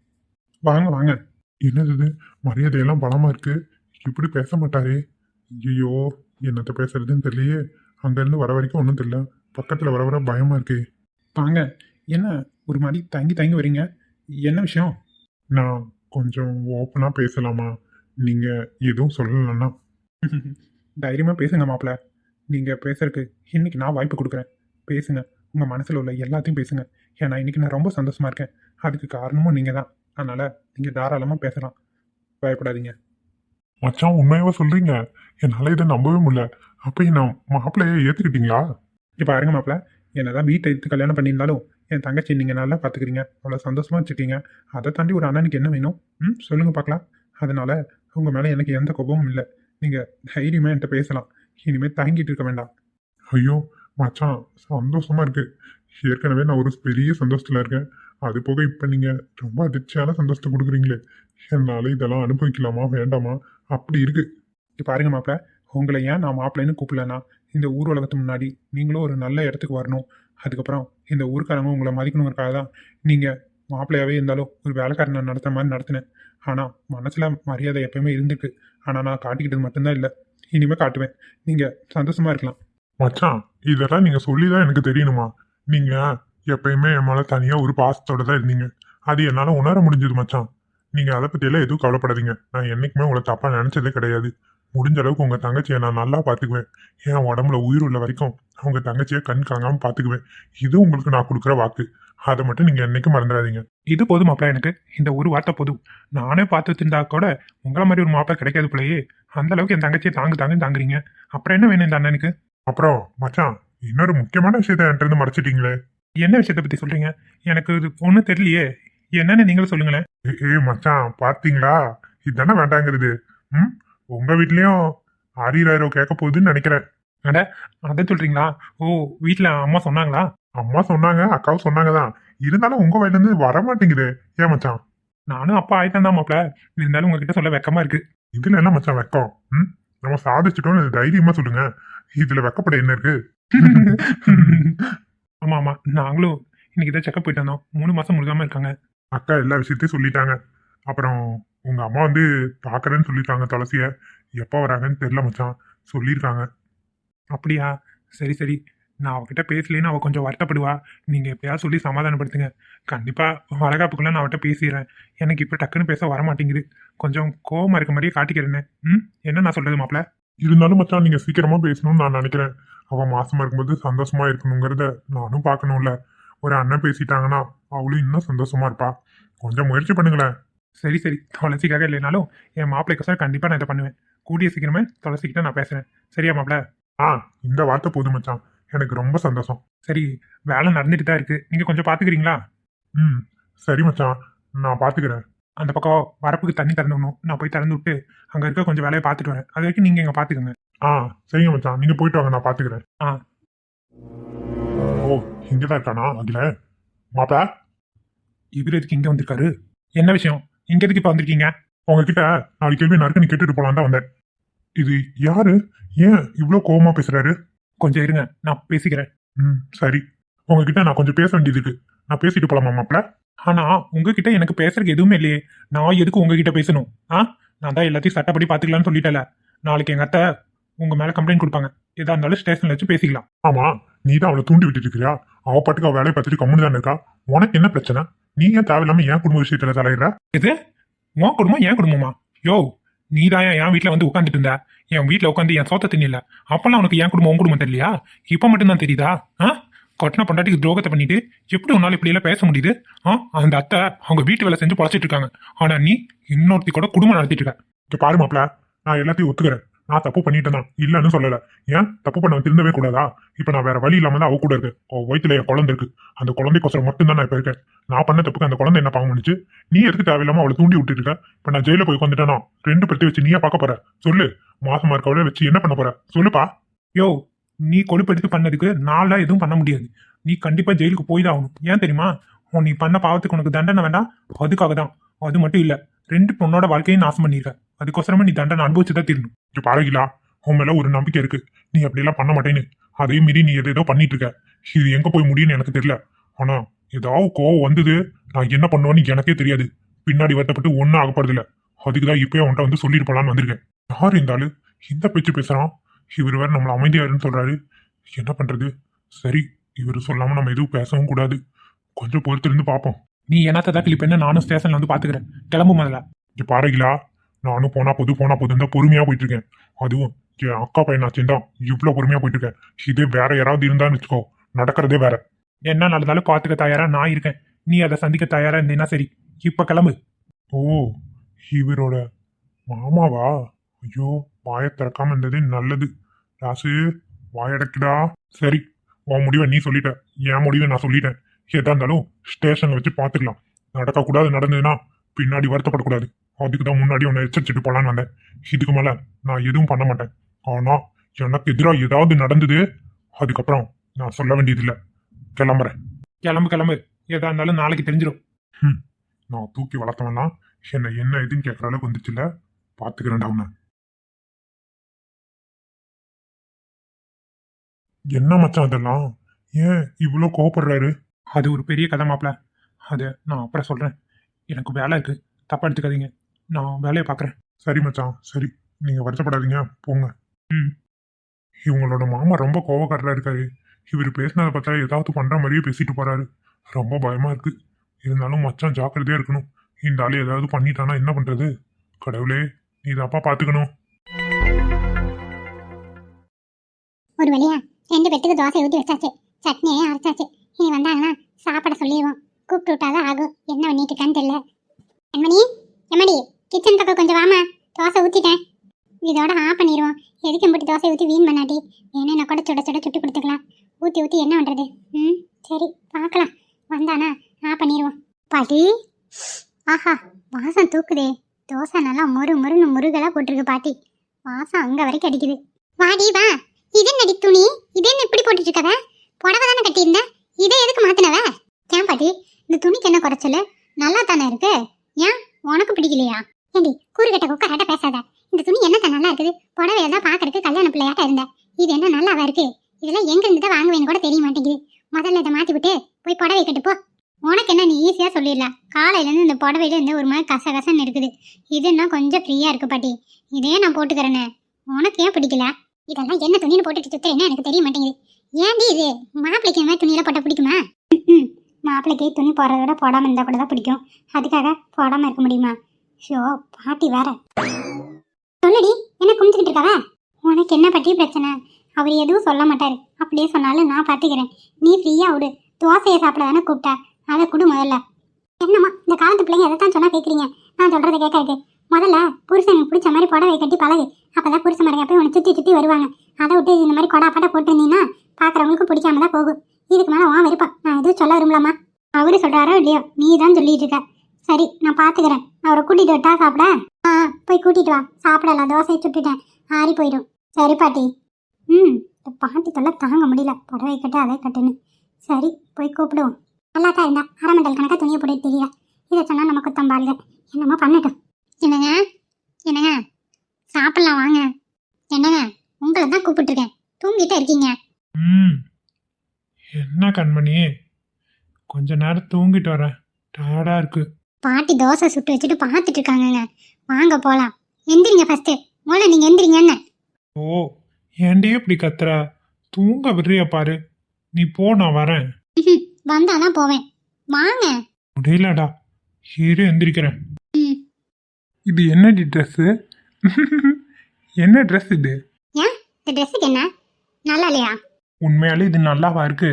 வாங்க வாங்க. என்னது இது? மரியாதையெல்லாம் பலமா இருக்கு. இப்படி பேச மாட்டாரே. ஐயோ, என்னத்த பேசுறதுன்னு தெரியலையே. அங்கேருந்து வர வரைக்கும் ஒன்றும் தெரியல. பக்கத்தில் வர வர பயமா இருக்கே. வாங்க. என்ன ஒரு மாதிரி தங்கி வரீங்க? என்ன விஷயம்? நான் கொஞ்சம் ஓப்பனாக பேசலாமா? நீங்கள் எதுவும் சொல்லலைன்னா? தைரியமாக பேசுங்க மாப்பிள்ள. நீங்கள் பேசுறதுக்கு இன்னைக்கு நான் வாய்ப்பு கொடுக்குறேன். பேசுங்க, உங்கள் மனசில் உள்ள எல்லாத்தையும் பேசுங்க. ஏன்னா இன்னைக்கு நான் ரொம்ப சந்தோஷமா இருக்கேன். அதுக்கு காரணமும் நீங்கள் தான். அதனால் நீங்கள் தாராளமாக பேசலாம், பயப்படாதீங்க. மச்சான், உண்மையாவா சொல்றீங்க? என்னால் இதை நம்பவே முடியல. அப்போ நான் மாப்பிள்ளையை ஏற்றுக்கிட்டீங்களா? இப்போ பாருங்க மாப்பிள்ள, என்னதான் வீட்டை எடுத்து கல்யாணம் பண்ணியிருந்தாலும் என் தங்கச்சி நீங்கள் நல்லா பார்த்துக்கிறீங்க, அவ்வளோ சந்தோஷமாக வச்சுருக்கீங்க. அதை தாண்டி ஒரு அண்ணனுக்கு என்ன வேணும்? சொல்லுங்கள் பார்க்கலாம். அதனால் உங்கள் மேலே எனக்கு எந்த கோபமும் இல்லை. நீங்கள் தைரியமாக என்கிட்ட பேசலாம். இனிமேல் தாங்கிட்டு இருக்க வேண்டாம். ஐயோ மச்சான், சந்தோஷமா இருக்கு. ஏற்கனவே நான் ஒரு பெரிய சந்தோஷத்துல இருக்கேன். அது போக இப்போ நீங்கள் ரொம்ப அதிர்ச்சியான சந்தோஷத்தை கொடுக்குறீங்களே. என்னால் இதெல்லாம் அனுபவிக்கலாமா வேண்டாமா அப்படி இருக்கு. இப்போ பாருங்க மாப்பிள்ள, உங்களை ஏன் நான் மாப்பிள்ளைன்னு கூப்பிடலன்னா, இந்த ஊர் உலகத்துக்கு முன்னாடி நீங்களும் ஒரு நல்ல இடத்துக்கு வரணும். அதுக்கப்புறம் இந்த ஊருக்காரங்க உங்களை மதிக்கணுங்கிறக்காக தான் நீங்கள் மாப்பிள்ளையாகவே இருந்தாலும் ஒரு வேலைக்காரனை நடத்துகிற மாதிரி நடத்தினேன். ஆனால் மனசில் மரியாதை எப்பயுமே இருந்துருக்கு. ஆனால் நான் காட்டிக்கிட்டது மட்டும்தான் இல்லை. இனிமேல் காட்டுவேன். நீங்கள் சந்தோஷமாக இருக்கலாம். மச்சான், இதெல்லாம் நீங்கள் சொல்லி தான் எனக்கு தெரியணுமா? நீங்கள் எப்பயுமே என் மேலே தனியாக ஒரு பாசத்தோட தான் இருந்தீங்க. அது என்னால் உணர முடிஞ்சது மச்சான். நீங்கள் அதை பற்றியெல்லாம் எதுவும் கவலைப்படாதீங்க. நான் என்றைக்குமே உங்களை தப்பாக நினச்சதே கிடையாது. முடிஞ்ச அளவுக்கு உங்கள் தங்கச்சியை நான் நல்லா பார்த்துக்குவேன். என் உடம்புல உயிர் உள்ள வரைக்கும் உங்கள் தங்கச்சியை கண் காங்காமல் பார்த்துக்குவேன். இது உங்களுக்கு நான் கொடுக்குற வாக்கு. அதை மட்டும் நீங்கள் என்றைக்கும் மறந்துடாதீங்க. இது போதும் மாப்பிள்ள, எனக்கு இந்த ஒரு வார்த்தை போதும். நானே பார்த்து வச்சிருந்தா கூட உங்களை மாதிரி ஒரு மாப்பிள்ள கிடைக்காது பிள்ளையே. அந்த அளவுக்கு என் தங்கச்சியை தாங்குறீங்க. அப்புறம் என்ன வேணும் இந்த அண்ணனுக்கு? அப்புறம் மச்சான், இன்னொரு முக்கியமான விஷயத்த என்கிட்ட இருந்து மறைச்சிட்டீங்களே. என்ன விஷயத்தை பற்றி சொல்கிறீங்க? எனக்கு இது ஒன்றும் தெரியலையே. என்னன்னு நீங்களும் சொல்லுங்களேன். மச்சான், பார்த்தீங்களா? இதுதானே வேண்டாங்கிறது. உங்க வீட்லயும் ஆரியராயிரோ கேட்க போகுதுன்னு நினைக்கிறேன். அட, அதை சொல்றீங்களா? ஓ, வீட்டில் அம்மா சொன்னாங்களா? அம்மா சொன்னாங்க, அக்காவும் சொன்னாங்க தான். இருந்தாலும் உங்க வயல இருந்து வர மாட்டேங்குது. ஏன் மச்சான்? நானும் அப்பா ஆயிட்டேன் தான் மாப்பிள்ள. இருந்தாலும் உங்ககிட்ட சொல்ல வெக்கமா இருக்கு. இதுல என்ன மச்சான் வெக்கம்? நம்ம சாதிச்சிட்டோம்னு தைரியமா சொல்லுங்க. இதுல வெக்கப்பட என்ன இருக்கு? ஆமா ஆமா, நாங்களும் இன்னைக்கு தான் செக்கப் போயிட்டு வந்தோம். 3 மாசம் முழுகாம இருக்காங்க. அக்கா எல்லா விஷயத்தையும் சொல்லிட்டாங்க. அப்புறம் உங்க அம்மா வந்து பாக்குறேன்னு சொல்லிட்டாங்க துளசிய. எப்போ வராங்கன்னு தெரியல மச்சான், சொல்லியிருக்காங்க. அப்படியா? சரி சரி, நான் அவகிட்ட பேசலேன்னு அவள் கொஞ்சம் வருத்தப்படுவா. நீங்கள் எப்பயாவது சொல்லி சமாதானப்படுத்துங்க. கண்டிப்பாக வளகாப்புக்குள்ள நான் அவட்ட பேசிடுறேன். எனக்கு இப்போ டக்குன்னு பேச வர மாட்டேங்குது. கொஞ்சம் கோவமாக இருக்க மாதிரியே காட்டிக்கிறேன்னு. என்ன நான் சொல்கிறது மாப்பிள்ள? இருந்தாலும் மச்சான், நீங்க சீக்கிரமா பேசணும்னு நான் நினைக்கிறேன். அவ மாசமா இருக்கும்போது சந்தோஷமா இருக்கணுங்கிறத நானும் பார்க்கணும்ல. ஒரு அண்ணன் பேசிட்டாங்கன்னா அவளும் இன்னும் சந்தோஷமா இருப்பா. கொஞ்சம் முயற்சி பண்ணுங்களேன். சரி சரி, துளசிக்காக இல்லைனாலும் என் மாப்பிள்ளைக்கோசரம் கண்டிப்பாக நான் இதை பண்ணுவேன். கூடிய சீக்கிரமே துளசிக்கிட்ட நான் பேசுகிறேன். சரியா மாப்பிள்ள? இந்த வார்த்தை போதும் மச்சான், எனக்கு ரொம்ப சந்தோஷம். சரி, வேலை நடந்துட்டு தான் இருக்கு. நீங்கள் கொஞ்சம் பார்த்துக்கிறீங்களா? சரி மச்சான், நான் பார்த்துக்கிறேன். அந்த பக்கம் வரப்புக்கு தண்ணி திறந்துடணும். நான் போய் திறந்து விட்டு அங்கே இருக்க கொஞ்சம் வேலையை பார்த்துட்டு வரேன். அது வரைக்கும் நீங்கள் இங்கே பார்த்துக்கோங்க. ஆ சரிங்க மச்சான், நீங்க போயிட்டு வாங்க, நான் பாத்துக்கிறேன். ஆ. ஓ, இங்கதான் இருக்கானா அகில? மாப்பிள, இவர் எதுக்கு இங்க வந்திருக்காரு? என்ன விஷயம்? இங்க எதுக்கு இப்ப வந்திருக்கீங்க? உங்ககிட்ட நாலு கேள்வி நறுக்குன்னு கேட்டுட்டு போலாம் தான் வந்தேன். இது யாரு? ஏன் இவ்வளவு கோவமா பேசுறாரு? கொஞ்சம் இருங்க, நான் பேசிக்கிறேன். சரி. உங்ககிட்ட நான் கொஞ்சம் பேச வேண்டியது இருக்கு. நான் பேசிட்டு போலாமா மாப்பிள? ஆனா உங்ககிட்ட எனக்கு பேசுறதுக்கு எதுவுமே இல்லையே. நான் எதுக்கு உங்ககிட்ட பேசணும்? நான் தான் எல்லாத்தையும் சட்டப்படி பாத்துக்கலாம்னு சொல்லிட்டல. நாளைக்கு எங்க அத்தை உங்க மேல கம்ப்ளைண்ட் கொடுப்பாங்க. எதா இருந்தாலும் ஸ்டேஷன்ல வச்சு பேசிக்கலாம். ஆமா, நீ தான் அவளை தூண்டி விட்டுட்டு இருக்கிறியா? அவ பாட்டுக்கு அவ வேலையை பார்த்துட்டு கம்முன்னு தான் இருக்கா. உனக்கு என்ன பிரச்சனை? நீ ஏன் தேவையில்லாம என் குடும்ப விஷயத்துல தலையிடுற? இது உன் குடும்பம் என் குடும்பமா? யோ, நீ தான் என் வீட்டுல வந்து உட்காந்துட்டு இருந்த. என் வீட்டுல உட்காந்து என் சோத்த தின்னில. அப்பெல்லாம் உனக்கு என் குடும்பம் உன் குடும்பம் தெரியலையா? இப்ப மட்டும் தான் தெரியுதா? கொட்டின பொண்டாட்டிக்கு துரோகத்தை பண்ணிட்டு எப்படி உன்னால இப்படி எல்லாம் பேச முடியுது? அந்த அத்தை அவங்க வீட்டு வேலை செஞ்சு பொழைச்சிட்டு இருக்காங்க. ஆனா நீ இன்னொருத்தி கூட குடும்பம் நடத்திட்டு இருக்க. இங்க பாரு மாப்பிள, நான் எல்லாத்தையும் ஒத்துக்கிறேன். நான் தப்பு பண்ணிட்டேன் தான், இல்லன்னு சொல்லல. ஏன் தப்பு பண்ண திருந்தவே கூடாதா? இப்ப நான் வேற வழி இல்லாம தான் அவ கூட இருக்கு. அவ வயித்துல என் குழந்தை இருக்கு. அந்த குழந்தைக்கோசரம் மட்டும் தான் நான் இப்ப இருக்கேன். நான் பண்ண தப்புக்கு அந்த குழந்தை என்ன பாவம் பண்ணிச்சு? நீ எதுக்கு தேவையில்லாம அவளை தூண்டி விட்டுட்டு இருக்க? இப்ப நான் ஜெயில போய் உட்காந்துட்டேனா 2 பெட்டி வச்சு நீயா பார்க்க போற? சொல்லு. மாசமா இருக்கவளை வச்சு என்ன பண்ண போற? சொல்லுப்பா. யோ, நீ கொழுப்பெடுத்து பண்ணதுக்கு நான்லாம் எதுவும் பண்ண முடியாது. நீ கண்டிப்பா ஜெயிலுக்கு போய் தான் ஆகணும். ஏன் தெரியுமா? நீ பண்ண பாவத்துக்கு உனக்கு தண்டனை வேண்டாம். அதுக்காக தான். அது மட்டும் இல்ல, 2 பொண்ணோட வாழ்க்கையும் நாசம் பண்ணிருக்க. அதுக்கோசரமா நீ தண்டனை அனுபவிச்சுதான் தீரணும். இங்க பாருகிலா, உன் மேல ஒரு நம்பிக்கை இருக்கு. நீ அப்படி எல்லாம் பண்ண மாட்டேன்னு. அதையும் மீறி நீ ஏதோ பண்ணிட்டு இருக்க. இது எங்க போய் முடியும்னு எனக்கு தெரியல. ஆனா ஏதாவது கோவம் வந்தது, நான் என்ன பண்ணுவேன்னு எனக்கே தெரியாது. பின்னாடி வருத்தப்பட்டு ஒன்னும் ஆகப்படுறது இல்ல. அதுக்குதான் இப்பயே அவன்கிட்ட வந்து சொல்லிட்டு போலான்னு வந்திருக்கேன். யார் இருந்தாலும் இந்த பேச்சு பேசுறான். இவர் வேற நம்மள அமைதியாருன்னு சொல்றாரு. என்ன பண்றது? சரி, இவர் சொல்லாம நம்ம எதுவும் பேசவும் கூடாது. கொஞ்சம் பொறுத்திருந்து பார்ப்போம். நீ என்னத்தை தான் கிளிப்பேன்னு நானும் ஸ்டேஷன்ல வந்து பாத்துக்கிறேன். கிளம்பு முதல்ல. இங்க பாருகிலா, நானும் போனா போதும் தான் பொறுமையா போயிட்டு இருக்கேன். அதுவும் என் அக்கா பையனாச்சும் தான் இவ்வளவு பொறுமையா போயிட்டு இருக்கேன். இதே வேற யாராவது இருந்தான்னு வச்சுக்கோ, நடக்கிறதே வேற. என்ன நடந்தாலும் பாத்துக்க தயாரா நான் இருக்கேன். நீ அதை சந்திக்க தயாரா இருந்தீங்கன்னா சரி. இப்ப கிளம்பு. ஓ, இவரோட மாமாவா? ஐயோ, வாயை திறக்காம இருந்ததே நல்லது. ராசு, வாயடக்குடா. சரி, உன் முடிவை நீ சொல்லிட்ட, என் முடிவை நான் சொல்லிட்டேன். எதா இருந்தாலும் ஸ்டேஷன்ல வச்சு பாத்துக்கலாம். நடக்கக்கூடாது நடந்ததுன்னா பின்னாடி வருத்தப்படக்கூடாது. அதுக்கு தான் முன்னாடி உன்னை எச்சரிச்சுட்டு போலான்னு வந்தேன். இதுக்கு மேல நான் எதுவும் பண்ண மாட்டேன். ஆனா எனக்கு எதிராக ஏதாவது நடந்தது, அதுக்கப்புறம் நான் சொல்ல வேண்டியது இல்லை. கிளம்புறேன். கிளம்பு. எதா இருந்தாலும் நாளைக்கு தெரிஞ்சிடும். நான் தூக்கி வளர்த்தவனா என்ன எதுன்னு கேட்கற அளவுக்கு வந்துச்சுல்ல, பாத்துக்கிறேன்டா உன்னை. என்ன மச்சான் அதெல்லாம்? ஏன் இவ்வளோ கோவப்படுறாரு? அது ஒரு பெரிய கதை மாப்பிள. அது நான் அப்புறம் சொல்றேன். எனக்கு வேலை இருக்கு, தப்பா எடுத்துக்காதீங்க. நான் வேலையை பாக்குறேன். சரி மச்சான், சரி, நீங்க வருத்தப்படாதீங்க, போங்க. இவங்களோட மாமா ரொம்ப கோவக்காரரா இருக்காரு. இவர் பேசினதை பார்த்தா ஏதாவது பண்ற மாதிரியே பேசிட்டு போறாரு. ரொம்ப பயமா இருக்கு. இருந்தாலும் மச்சான் ஜாக்கிரதையா இருக்கணும். இந்த ஆளு ஏதாவது பண்ணிட்டானா என்ன பண்றது? கடவுளே, நீ தாப்பா பாத்துக்கணும். ஒரு வழியா 2 பேத்துக்கு தோசை ஊற்றி வச்சாச்சு, சட்னியே அரைச்சாச்சு. இனி வந்தாங்கன்னா சாப்பிட சொல்லிடுவோம். கூப்பிட்டு விட்டாதான் ஆகும். என்ன பண்ணிட்டு இருக்கான்னு தெரியல. எம்மடி கிச்சன் பக்கம் கொஞ்சம் வாமா, தோசை ஊற்றிட்டேன். இதோட ஆஃப் பண்ணிடுவோம். எதுக்கு போட்டு தோசை ஊற்றி வீண் பண்ணாட்டி வேணும்னா கூட சுட சுட்டு கொடுத்துக்கலாம். ஊற்றி என்ன பண்ணுறது? சரி பார்க்கலாம். வந்தானா ஆஃப் பண்ணிடுவோம். பாட்டி, ஆஹா, வாசம் தூக்குதே. தோசை நல்லா முருன்னு முருகலாக போட்டிருக்கு பாட்டி. வாசம் அங்கே வரைக்கும் அடிக்குது. வாடி வா. இது என்னடி துணி? இது என்ன இப்படி போட்டுட்டு இருக்கவ? புடவை தானே கட்டியிருந்த, இதை எதுக்கு மாத்தினவ? ஏன் பாட்டி, இந்த துணிக்கு என்ன குறைச்சல்? நல்லா தானே இருக்கு. ஏன் உனக்கு பிடிக்கலையா? ஏண்டி கூறுகட்ட கொக்கராட்ட பேசாத. இந்த துணி என்ன தான் நல்லா இருக்குது. புடவை எல்லாம் பாக்குறதுக்கு கல்யாண பிள்ளையாட்ட இருந்த. இது என்ன நல்லாவா இருக்கு? இதெல்லாம் எங்க இருந்து தான் வாங்குவேன்னு கூட தெரிய மாட்டேங்குது. முதல்ல இதை மாத்தி விட்டு போய் புடவை கட்டு போ. உனக்கு என்ன, நீ ஈஸியா சொல்லிடலாம். காலையில இருந்து இந்த புடவையில இருந்து ஒரு மாதிரி கசகசன்னு இருக்குது. இதுன்னா கொஞ்சம் ஃப்ரீயா இருக்கு பாட்டி. இதே நான் போட்டுக்கிறேன்னு. உனக்கு ஏன் பிடிக்கல? இதெல்லாம் என்ன துணின்னு போட்டுட்டு சுத்தேன்னு எனக்கு தெரிய மாட்டேங்குது. ஏன்டி இது மாப்பிள்ளைக்கு இந்த மாதிரி துணியெல்லாம் போட்டா பிடிக்குமா? மாப்பிள்ளைக்கு துணி போடுறத விட போடாம இருந்தா கூட தான் பிடிக்கும். அதுக்காக போடாம இருக்க முடியுமா? ஷோ, பாட்டி வேற. சொல்லுடி, என்ன கும்பிட்டுக்கிட்டு இருக்காவ? உனக்கு என்ன பற்றி பிரச்சனை? அவர் எதுவும் சொல்ல மாட்டாரு. அப்படியே சொன்னாலும் நான் பார்த்துக்கிறேன். நீ ஃப்ரீயா விடு. தோசையை சாப்பிட தானே கூப்பிட்டா, அதை கொடு முதல்ல. என்னம்மா இந்த காலத்து பிள்ளைங்க எதைத்தான் சொன்னா கேட்குறீங்க? நான் சொல்றதை கேட்காது. முதல்ல புருஷனுக்கு பிடிச்ச மாதிரி புடவை கட்டி பழகு. அப்பதான் புருஷ மரங்க போய் உனக்கு சுத்தி வருவாங்க. அதை விட்டு இந்த மாதிரி கொடா பாட்டா போட்டுருந்தீங்கன்னா பாக்குறவங்களுக்கு பிடிக்காம தான் போகும். இதுக்கு மேல வா விருப்பம். நான் எதுவும் சொல்ல விரும்பலாமா? அவரு சொல்றாரோ இல்லையோ, நீ தான் சொல்லிட்டு இருக்க. சரி, நான் பாத்துக்கிறேன். அவரை கூட்டிட்டு விட்டா சாப்பிட. போய் கூட்டிட்டு வா. சாப்பிடலாம், தோசையை சுட்டுட்டேன், ஆறி போயிடும். சரி பாட்டி. இந்த பாட்டி தொல்லை தாங்க முடியல. புடவை கட்டு அதை கட்டுன்னு. சரி போய் கூப்பிடுவோம். நல்லாக்கா இருந்தா அரை மண்டல் கணக்கா துணியை போட்டு தெரியல. இதை சொன்னா நம்ம குத்தம்பாளுங்க. என்னமோ பண்ணட்டும். என்னங்க என்னங்க சாப்பிடலாம் வாங்க. என்னங்க உங்களை தான் கூப்பிட்டுருக்கேன். தூங்கிட்டே இருக்கீங்க. என்ன கண்மணி, கொஞ்ச நேரம் தூங்கிட்டு வரேன், டயர்டா இருக்கு. பாட்டி தோசை சுட்டு வச்சுட்டு பார்த்துட்டு இருக்காங்கங்க. வாங்க போலாம். எந்திரிங்க ஃபர்ஸ்ட். முதல்ல நீங்க எந்திரிங்க. என்ன ஓ, ஏன்டி இப்படி கத்துற? தூங்க விடுறியா பாரு. நீ போ, நான் வரேன். வந்தாதான் போவேன். வாங்க. முடியலடா, இரு எந்திரிக்கிறேன். ம். இது என்னடி ட்ரெஸ்ஸு? என்ன ட்ரெஸ் இது? ஏன் இந்த ட்ரெஸ்ஸுக்கு என்ன நல்லா இல்லையா? உண்மையாலே இது நல்லாவா இருக்கு?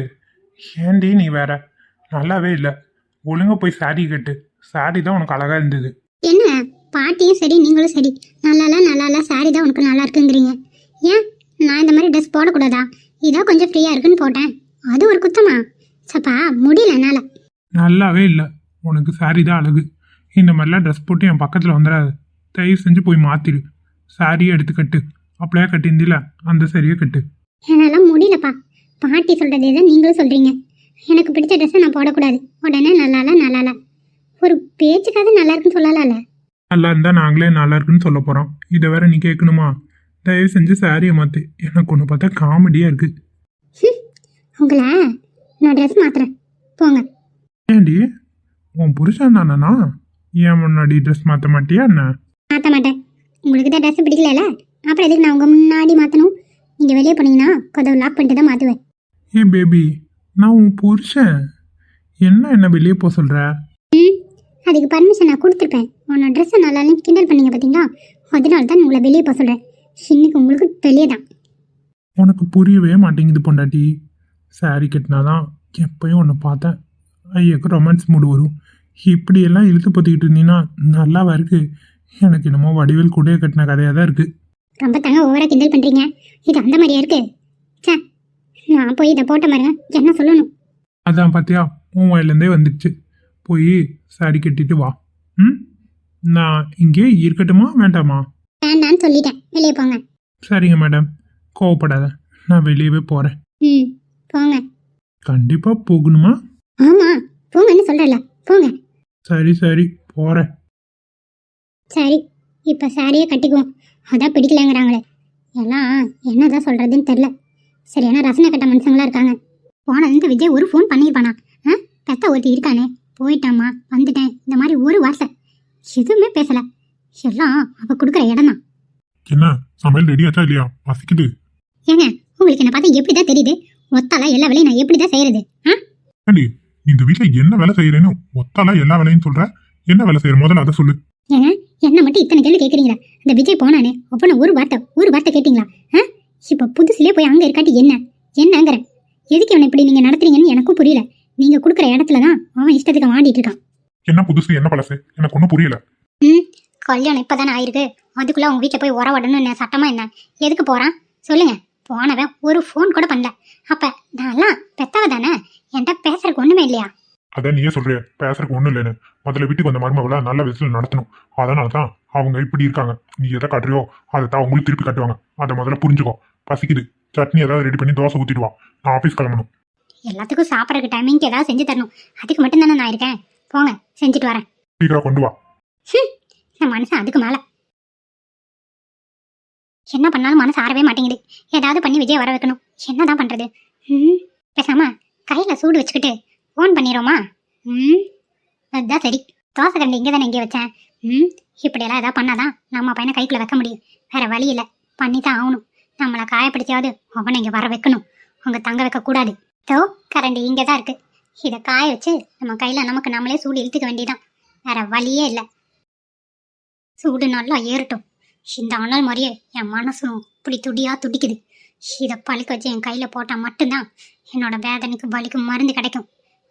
ஏன்டி நீ வேற நல்லாவே இல்லை. ஒழுங்கா போய் சாரி கட்டு. சாரி தான் உனக்கு அழகா இருந்தது. என்ன பாட்டியும் சரி நீங்களும் சரி நல்லா சாரி தான் உனக்கு நல்லா இருக்குங்கிறீங்க. ஏன் நான் இந்த மாதிரி ட்ரெஸ் போடக்கூடாதா? இதான் கொஞ்சம் ஃப்ரீயா இருக்குன்னு போட்டேன். அது ஒரு குத்தமா? சப்பா முடியல என்னால. நல்லாவே இல்லை. உனக்கு சாரி தான் அழகு. இந்த மாதிரிலாம் ட்ரெஸ் போட்டு என் பக்கத்தில் வந்துடாது. தயவு செஞ்சு போய் மாத்திரு. சாரியை எடுத்து கட்டு. அப்படியே கட்டியிருந்தில அந்த சரியை கட்டு. என்னால முடியலப்பா. பாட்டி சொல்றதே தான் நீங்களும் சொல்றீங்க. எனக்கு பிடிச்ச ட்ரெஸ்ஸை நான் போடக்கூடாது. உடனே நல்லால ஒரு பேச்சுக்காவது நல்லா இருக்குன்னு சொல்லலாம்ல. நல்லா இருந்தா நாங்களே நல்லா இருக்குன்னு சொல்ல போறோம். இதை வேற நீ கேட்கணுமா? தயவு செஞ்சு சாரியை மாத்து. எனக்கு ஒன்று பார்த்தா காமெடியா இருக்கு. உங்களை நான் ட்ரெஸ் மாத்துறேன். போங்க. ஏண்டி, உன் புருஷன் தானா? ஏன் முன்னாடி ட்ரெஸ் மாற்ற மாட்டியா என்ன? மாற்ற மாட்டேன். உங்களுக்கு தான் ட்ரெஸ் பிடிக்கல. அப்புறம் எதுக்கு நான் உங்க முன்னாடி மாற்றணும்? நீங்க வெளியே போனீங்கன்னா கதவு லாக் பண்ணிட்டு தான் மாற்றுவேன். ஏ பேபி, நான் உன் புருஷன். என்ன வெளியே போக சொல்ற? அதுக்கு பர்மிஷன் நான் கொடுத்துருப்பேன். உன்னோட ட்ரெஸ்ஸை நல்லா கிண்டல் பண்ணீங்க பார்த்தீங்களா? அதனால தான் உங்களை வெளியே போக சொல்கிறேன். இன்னைக்கு உங்களுக்கு வெளியே தான். உனக்கு புரியவே மாட்டேங்குது பொண்டாட்டி. சாரி கட்டினாதான் எப்பயும் உன்னை பார்த்தேன் ஐயாக்கு ரொமான்ஸ் மூடு வரும். இப்படியெல்லாம் இழுத்து பற்றிக்கிட்டு இருந்தீங்கன்னா நல்லாவா இருக்கு? எனக்கு என்னமோ வடிவேல் கூடயே கட்டின கதையாக தான் இருக்கு. ரொம்ப தாங்க ஓவராக கிண்டல் பண்ணுறீங்க. இது அந்த மாதிரியா இருக்கு? சே, நான் போய் இதை போட்ட மாதிரிங்க என்ன சொல்லணும்? அதான் பார்த்தியா, உன் வயலேருந்தே வந்துடுச்சு. போய் சாரி கட்டிட்டு வா. நான் இங்கே இருக்கட்டுமா வேண்டாமா? வேண்டான்னு சொல்லிட்டேன். வெளியே போங்க. சரிங்க மேடம், கோவப்படாத. நான் வெளியவே போகிறேன். போங்க. கண்டிப்பாக போகணுமா? ஆமாம் போங்கன்னு சொல்கிறல. போங்க. சரி போகிறேன். சரி இப்போ சாரியே கட்டிக்குவோம். அதான் பிடிக்கலங்கிறாங்களே. எல்லாம் என்னதான் சொல்கிறதுன்னு தெரில. சரியான ரசனை கட்ட மனுஷங்களா இருக்காங்க. போனதுக்கு விஜய் ஒரு ஃபோன் பண்ணியிருப்பானா? பெத்த ஒருத்தி இருக்கானே, போயிட்டாமா வந்துட்டேன் இந்த மாதிரி ஒரு வார்த்தை எதுவுமே பேசலை. எல்லாம் அவள் கொடுக்குற இடம் தான். என்ன சமையல் ரெடி ஆச்சா இல்லையா? பசிக்குது. ஏங்க உங்களுக்கு என்ன பார்த்தா எப்படி தான் தெரியுது? ஒத்தாலா எல்லா வேலையும் நான் எப்படி தான் செய்யறது? ஏண்டி, இந்த வீட்டுல என்ன வேலை செய்யறேன்னு ஒத்தாலா எல்லா வேலையும் சொல்ற? என்ன வேலை செய்யற முதல்ல அதை சொல்லு. ஏங்க என்ன மட்டும் இத்தனை கேள்வி கேட்குறீங்களா? இந்த விஜய் போனானே ஒப்பன ஒரு வார்த்தை கேட்டீங்களா? இப்போ புதுசுலேயே போய் அங்கே இருக்காட்டி என்னங்கிறேன். எதுக்கு இவனை இப்படி நீங்கள் நடத்துறீங்கன்னு எனக்கும் புரியல. நீங்கள் கொடுக்குற இடத்துல தான் அவன் இஷ்டத்துக்கு வாண்டிட்டு இருக்கான். என்ன புதுசு என்ன பழசு எனக்கு ஒன்றும் புரியல. கல்யாணம் இப்போதானே ஆயிருக்கு. அதுக்குள்ள அவங்க வீட்டில் போய் உறவாடணும் என்ன சட்டமா என்ன? எதுக்கு போகிறான் சொல்லுங்க. போனவன் ஒரு ஃபோன் கூட பண்ணல. அப்போ நான்லாம் பெத்தவ தானே, என்கிட்ட பேசுறதுக்கு ஒன்றுமே இல்லையா? அதான் நீயே சொல்றிய பேசுறதுக்கு ஒன்றும் இல்லைன்னு. முதல்ல வீட்டுக்கு வந்த மருமகளை நல்ல விதத்தில் நடத்தணும். அதனால தான் அவங்க இப்படி இருக்காங்க. நீ எதை காட்டுறியோ அதை தான் அவங்களுக்கு திருப்பி காட்டுவாங்க. அதை முதல்ல புரிஞ்சுக்கோ. பசிக்குது, சட்னி ஏதாவது ரெடி பண்ணி தோசை ஊற்றிடுவா. நான் ஆஃபீஸ் கிளம்பணும். எல்லாத்துக்கும் சாப்பிட்றதுக்கு டைமிங்க்கு ஏதாவது செஞ்சு தரணும். அதுக்கு மட்டும் தானே நான் இருக்கேன். போங்க செஞ்சுட்டு வரேன். சீக்கிரம் கொண்டு வா. என் மனசு அதுக்கு மேலே என்ன பண்ணாலும் மனசு ஆறவே மாட்டேங்குது. ஏதாவது பண்ணி விஜய் வர வைக்கணும். என்னதான் பண்ணுறது? பேசாம கையில் சூடு வச்சுக்கிட்டு ஃபோன் பண்ணிடுறோமா? அதுதான் சரி. தோசை கண்டு இங்கே தானே இங்கே வச்சேன். இப்படியெல்லாம் ஏதாவது பண்ணாதான் நம்ம பையனை கைக்குள்ளே வைக்க முடியும். வேற வழி இல்லை, பண்ணி தான் ஆகணும். நம்மளை காயப்பிடிச்சாவது அவனை இங்கே வர வைக்கணும். அவங்க தங்க வைக்கக்கூடாது. தோ கரண்டி இங்கே தான் இருக்குது. இதை காய வச்சு நம்ம கையில் நமக்கு நம்மளே சூடு இழுத்துக்க வேண்டியதான். வேற வழியே இல்லை. சூடு நல்லா ஏறட்டும். இந்த அனல் மாதிரியே என் மனசும் இப்படி துடிக்குது. இதை பழுக்க வச்சு என் கையில் போட்டால் மட்டும்தான் என்னோட வேதனைக்கு வலிக்கு மருந்து கிடைக்கும்.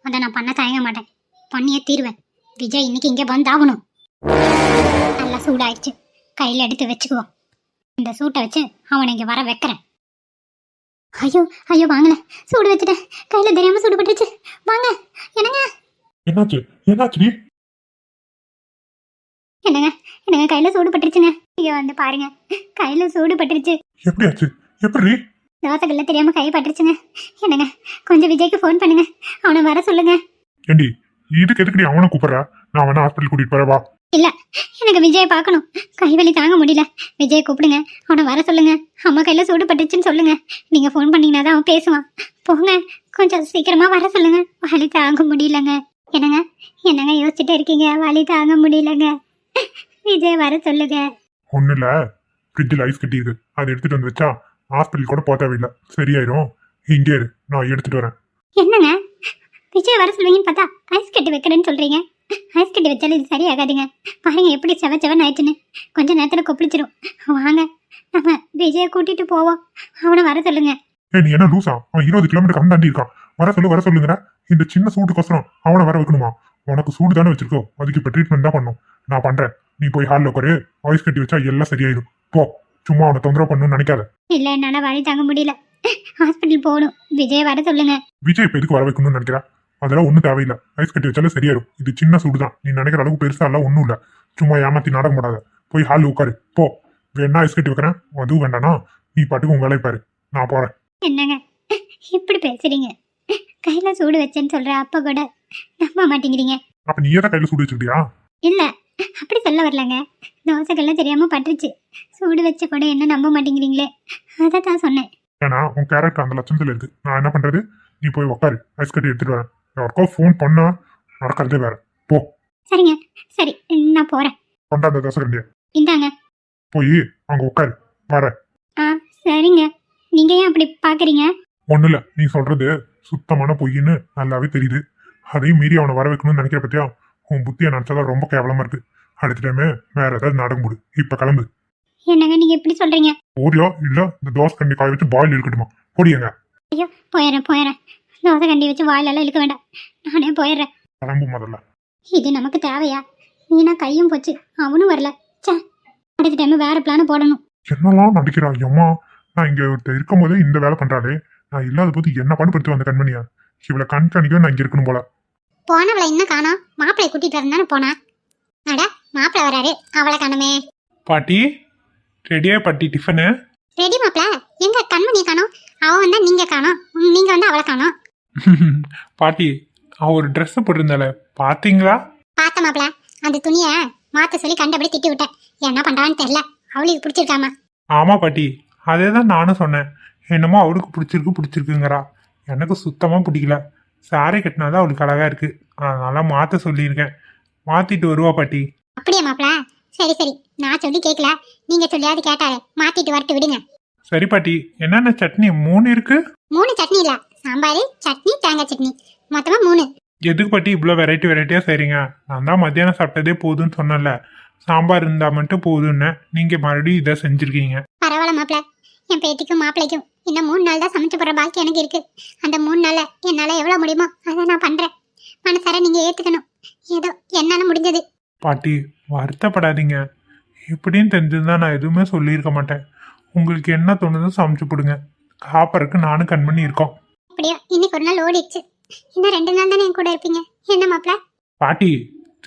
அதை நான் பண்ண தயங்க மாட்டேன். பண்ணியே தீருவேன். விஜய் இன்னைக்கு இங்கே வந்தாகணும். நல்லா சூடாயிடுச்சு. கையில் எடுத்து வச்சுக்குவோம். இந்த சூட்டை வச்சு அவனை இங்கே வர வைக்கிறேன். ஐயோ வாங்கல, சூடு வச்சுட்டேன். கையில் தெரியாமல் சூடு பட்டுருச்சு. வாங்க. என்னங்க என்னாச்சு? என்னங்க கையில் சூடு பட்டுருச்சுங்க. இங்க வந்து பாருங்க, கையில சூடு பட்டுருச்சு. எப்படியாச்சு? எப்படி? தோசைகள்ல தெரியாம கை பட்டுருச்சுங்க. என்னங்க, கொஞ்சம் விஜய்க்கு ஃபோன் பண்ணுங்க, அவனை வர சொல்லுங்க. ஏண்டி இதுக்கு எதுக்குடி அவனை கூப்பிடுறா? நான் வேணா ஹாஸ்பிட்டல் கூட்டிட்டு போறேன், வா. இல்ல, எனக்கு விஜயை பார்க்கணும். கை வலி தாங்க முடியல. விஜயை கூப்பிடுங்க, அவனை வர சொல்லுங்க. அம்மா கையில சூடு பட்டுச்சுன்னு சொல்லுங்க. நீங்க ஃபோன் பண்ணீங்கன்னா தான் அவன் பேசுவான். போங்க, கொஞ்சம் சீக்கிரமா வர சொல்லுங்க. வலி தாங்க முடியலங்க. என்னங்க என்னங்க யோசிச்சுட்டே இருக்கீங்க? வலி தாங்க முடியலங்க. விஜய் வர சொல்லுங்க. ஒண்ணு இல்ல, ஃப்ரிட்ஜில் ஐஸ் கட்டி இருக்கு, அதை எடுத்துட்டு வந்து வச்சா ஹாஸ்பிட்டல் கூட போக தேவையில்லை, சரியாயிரும். இங்கே இரு, நான் எடுத்துட்டு வரேன். என்னங்க, விஜய் வர சொல்லுவீங்கன்னு பார்த்தா ஐஸ் கட்டி வைக்கிறேன்னு சொல்றீங்க. ஐஸ் கட்டி வச்சாலும் இது சரியாகாதுங்க. பாருங்க எப்படி செவன் ஆயிடுச்சுன்னு. கொஞ்ச நேரத்துல கொப்பளிச்சிடும். வாங்க, நம்ம விஜயை கூட்டிட்டு போவோம். அவனை வர சொல்லுங்க. நீ என்ன லூசா? அவன் 20 கிலோமீட்டர் கம்மி தாண்டி இருக்கான். வர சொல்லுங்கிற. இந்த சின்ன சூட்டுக்கோசரம் அவனை வர வைக்கணுமா? உனக்கு சூடு தானே வச்சிருக்கோ, அதுக்கு இப்ப ட்ரீட்மெண்ட் தான் பண்ணும். நான் பண்றேன், நீ போய் ஹாலில் உட்காரு. ஐஸ் கட்டி வச்சா எல்லாம் சரியாயிடும். போ, சும்மா அவனை தொந்தரவு பண்ணணும்னு நினைக்காத. இல்ல, என்னால வலி தாங்க முடியல. ஹாஸ்பிட்டல் போகணும். விஜய் வர சொல்லுங்க. விஜய் இப்ப எதுக்கு வர வைக்கணும்னு நினைக்கிறா? அதெல்லாம் ஒன்றும் தேவையில்லை. ஐஸ் கட்டி வச்சாலும் சரியாயிடும். இது சின்ன சூடு தான், நீ நினைக்கிற அளவுக்கு பெருசா எல்லாம் ஒன்றும் இல்லை. சும்மா ஏமாத்தி நாடகம் போடாத. போய் ஹாலில் உட்காரு. போ, வேணா ஐஸ் கட்டி வைக்கிறேன், அதுவும் வேண்டானா நீ பாட்டுக்கு உங்க வேலையை பாரு, நான் போறேன். என்னங்க இப்படி பேசுறீங்க? கையில சூடு வச்சேன்னு சொல்ற அப்ப கூட நம்ப மாட்டேங்கிறீங்க. அப்ப நீ ஏதாவது கையில சூடு வச்சுக்கிட்டியா? இல்ல, அப்படி சொல்ல வரலங்க. தோசைகள்லாம் தெரியாம பட்டுருச்சு. சூடு வச்ச கூட என்ன நம்ப மாட்டேங்கிறீங்களே, அதை தான் சொன்னேன். ஏன்னா உன் கேரக்டர் அந்த லட்சணத்துல இருக்கு. நான் என்ன பண்றது? நீ போய் உட்காரு, ஐஸ் கட்டி எடுத்துட்டு வரேன். யாருக்கோ ஃபோன் பண்ணா நடக்கிறதே வேற. போ. சரிங்க, சரி, நான் போறேன். கொண்டாந்த தோசை கண்டியா இந்தாங்க. போய் அங்க உட்காரு, வர. சரிங்க. நீங்க ஏன் அப்படி பாக்குறீங்க? ஒண்ணு இல்ல, நீ சொல்றது சுத்தமான பொய்ன்னு நல்லாவே தெரியுது. அதையும் மீறி அவனை வர வைக்கணும்னு நினைக்கிற பத்தியா? உன் புத்தியை நினைச்சதான் ரொம்ப கேவலமா இருக்கு. அடுத்த டைமே வேற ஏதாவது நாடகம் போடு. இப்ப கிளம்பு. என்னங்க நீங்க எப்படி சொல்றீங்க? ஓடியா இல்ல இந்த தோசை கண்டி காய வச்சு பாயில் இருக்கட்டுமா? போடியங்க. ஐயோ, போயிடுறேன். தோசை கண்டி வச்சு வாயிலெல்லாம் இழுக்க வேண்டாம், நானே போயிடுறேன். கிளம்பு முதல்ல. இது நமக்கு தேவையா? நீனா கையும் போச்சு, அவனும் வரல. சே, அடுத்த டைம் வேற பிளான் போடணும். என்னெல்லாம் நடிக்கிறா அம்மா? நான் இங்க ஒருத்தர் இருக்கும் போதே இந்த வேலை பண்றாளே, நான் இல்லாத போது என்ன படுத்து வந்த கண்மணியா? இவளை கண்காணிக்க நான் இங்க இருக்கணும் போல. போனவளை இன்னும் காணோம். மாப்பிள்ளை கூட்டிட்டு வரந்தானே போனா. அட, மாப்பிள்ளை வராரு, அவளை காணுமே. பாட்டி ரெடியா பாட்டி டிஃபனு? ரெடி மாப்பிள்ள. எங்க கண்மணியை காணோம். அவ வந்தா நீங்க காணோம், நீங்க வந்து அவளை காணோம். பாட்டி அவ ஒரு ட்ரெஸ் போட்டிருந்தால பாத்தீங்களா? பார்த்த மாப்பிள்ள, அந்த துணியை மாத்த சொல்லி கண்டபடி திட்டி விட்டேன். என்ன பண்றான்னு தெரியல, அவளுக்கு பிடிச்சிருக்காமா. ஆமா பாட்டி, அதே தான் நானும் சொன்னேன். என்னமோ அவளுக்கு பிடிச்சிருக்குங்கிறா. எனக்கு சுத்தமா பிடிக்கல. சாரி கட்டினாதான் அவளுக்கு அழகா இருக்கு, அதனால மாத்த சொல்லியிருக்கேன். மாத்திட்டு வருவா பாட்டி. அப்படியே மாப்பிள்ள, சரி சரி, நான் சொல்லி கேட்கல, நீங்க சொல்லியாவது கேட்டாரு. மாத்திட்டு வரட்டு விடுங்க. சரி பாட்டி, என்னென்ன சட்னி 3 இருக்கு? 3 சட்னி இல்ல, சாம்பார், சட்னி, தேங்காய் சட்னி, மொத்தமா 3. எதுக்கு பாட்டி இவ்வளோ வெரைட்டியா செய்றீங்க? நான் தான் மத்தியானம் சாப்பிட்டதே போதுன்னு சொன்னல, சாம்பார் இருந்தா மட்டும் போதுன்னு. நீங்க மறுபடியும் இதை செஞ்சிருக்கீங்க. பரவாயில்ல மாப்பிள்ள, என் பேத்திக்கும் மாப்பிள்ளைக்கும் இன்னும் 3 நாள் தான் சமைச்சு போற பாக்கி எனக்கு இருக்கு. அந்த 3 நாள்ல என்னால எவ்வளவு முடியுமோ அதை நான் பண்றேன். மனசார நீங்க ஏத்துக்கணும். ஏதோ என்னால முடிஞ்சது. பாட்டி வருத்தப்படாதீங்க. இப்படின்னு தெரிஞ்சிருந்தா நான் எதுவுமே சொல்லியிருக்க மாட்டேன். உங்களுக்கு என்ன தோணுதோ சமைச்சு போடுங்க. சாப்பிட்றதுக்கு நானும் கண் பண்ணி இருக்கோம். அப்படியோ இன்னைக்கு ஒரு நாள் ஓடிடுச்சு. இன்னும் 2 நாள் தானே என் கூட இருப்பீங்க. என்ன மாப்பிள்ள? பாட்டி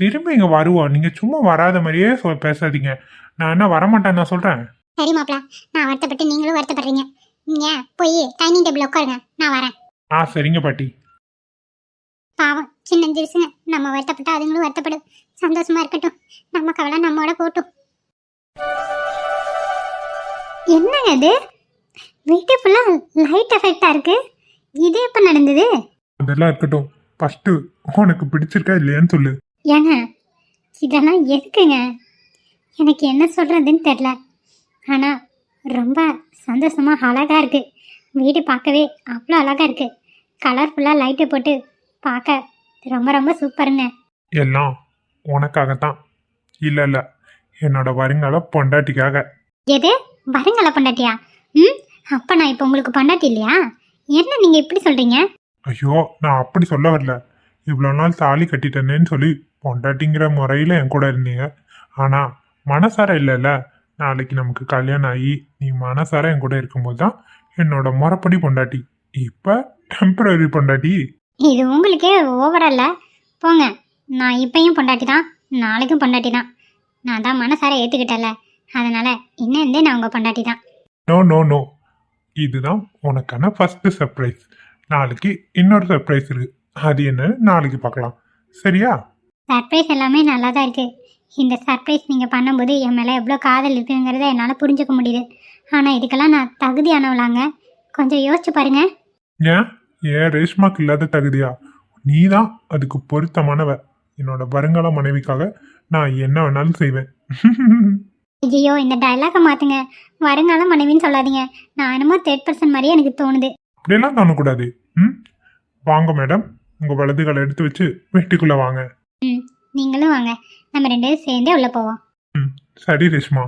திரும்பி இங்க வருவோம். நீங்க சும்மா வராத மாதிரியே பேசாதீங்க. நான் என்ன வரமாட்டேன் நான் சொல்றேன். சரி மாப்பிள்ள, நான் வருத்தப்பட்டு நீங்களும் வருத்தப்படுறீங்க. நீங்க போய் டைனிங் டேபிள் உட்காருங்க, நான் வரேன். சரிங்க பாட்டி. பாவம் சின்ன ஜிருசுங்க, நம்ம வருத்தப்பட்டா அதுங்களும் வருத்தப்படும். சந்தோஷமா இருக்கட்டும், நம்ம கவலை நம்மோட போட்டும். என்னங்க இது? வீட்டு ஃபுல்லா லைட் எஃபெக்டா இருக்கு. இது எப்ப நடந்தது? அதெல்லாம் இருக்கட்டும். ஃபர்ஸ்ட் உனக்கு பிடிச்சிருக்கா இல்லையான்னு சொல்லு. ஏங்க இதெல்லாம் எதுக்குங்க? எனக்கு என்ன சொல்றதுன்னு தெரியல. ஆனா ரொம்ப சந்தோஷமா அழகா இருக்கு. வீடு பார்க்கவே அவ்வளோ அழகா இருக்கு. கலர்ஃபுல்லா லைட்டை போட்டு பார்க்க ரொம்ப ரொம்ப சூப்பருங்க. எல்லாம் உனக்காகத்தான். இல்ல என்னோட வருங்கால பொண்டாட்டிக்காக. எது வருங்கால பொண்டாட்டியா? அப்ப நான் இப்போ உங்களுக்கு பொண்டாட்டி இல்லையா? என்ன நீங்க இப்படி சொல்றீங்க? ஐயோ நான் அப்படி சொல்ல வரல. இவ்வளோ நாள் தாலி கட்டிட்டேன்னு சொல்லி பொண்டாட்டிங்கிற முறையில் என் கூட இருந்தீங்க. ஆனால் மனசார இல்லைல்ல. நாளைக்கு நமக்கு கல்யாணம் ஆகி நீ மனசார என் கூட இருக்கும்போது தான் என்னோட முறைப்படி பொண்டாட்டி. இப்போ டெம்பரரி பொண்டாட்டி. இது உங்களுக்கே ஓவரல்ல. போங்க, நான் இப்பயும் பொண்டாட்டி தான், நாளைக்கும் பொண்டாட்டி தான். நான் தான் மனசார ஏற்றுக்கிட்டல, அதனால இன்னும் நான் உங்கள் பொண்டாட்டி தான். நோ நோ நோ, இதுதான் உனக்கான ஃபர்ஸ்ட் சர்ப்ரைஸ். நாளைக்கு இன்னொரு சர்ப்ரைஸ் இருக்கு, அது என்னன்னு நாளைக்கு பார்க்கலாம், சரியா? சர்ப்ரைஸ் எல்லாமே நல்லா தான் இருக்குது. இந்த சர்ப்ரைஸ் நீங்கள் பண்ணும்போது என் மேலே எவ்வளோ காதல் இருக்குங்கிறத என்னால் புரிஞ்சுக்க முடியுது. ஆனால் இதுக்கெல்லாம் நான் தகுதியானவளாங்க? கொஞ்சம் யோசிச்சு பாருங்க. ஏன் ரேஷ்மாக்கு இல்லாத தகுதியா? நீ தான் அதுக்கு பொருத்தமானவ. என்னோட வருங்கால மனைவிக்காக நான் என்ன வேணாலும் செய்வேன். ஐயோ, இந்த டைலாகை மாற்றுங்க. வருங்கால மனைவின்னு சொல்லாதீங்க. நான் என்னமோ 3rd மாதிரியே எனக்கு தோணுது. அப்படியெல்லாம் தோணக்கூடாது. வாங்க மேடம், உங்க வலதுகளை எடுத்து வச்சு வீட்டுக்குள்ள வாங்க. நீங்களும் வாங்க, நம்ம 2 பேரும் சேர்ந்தே உள்ளே போவோம். சரி ரேஷ்மா.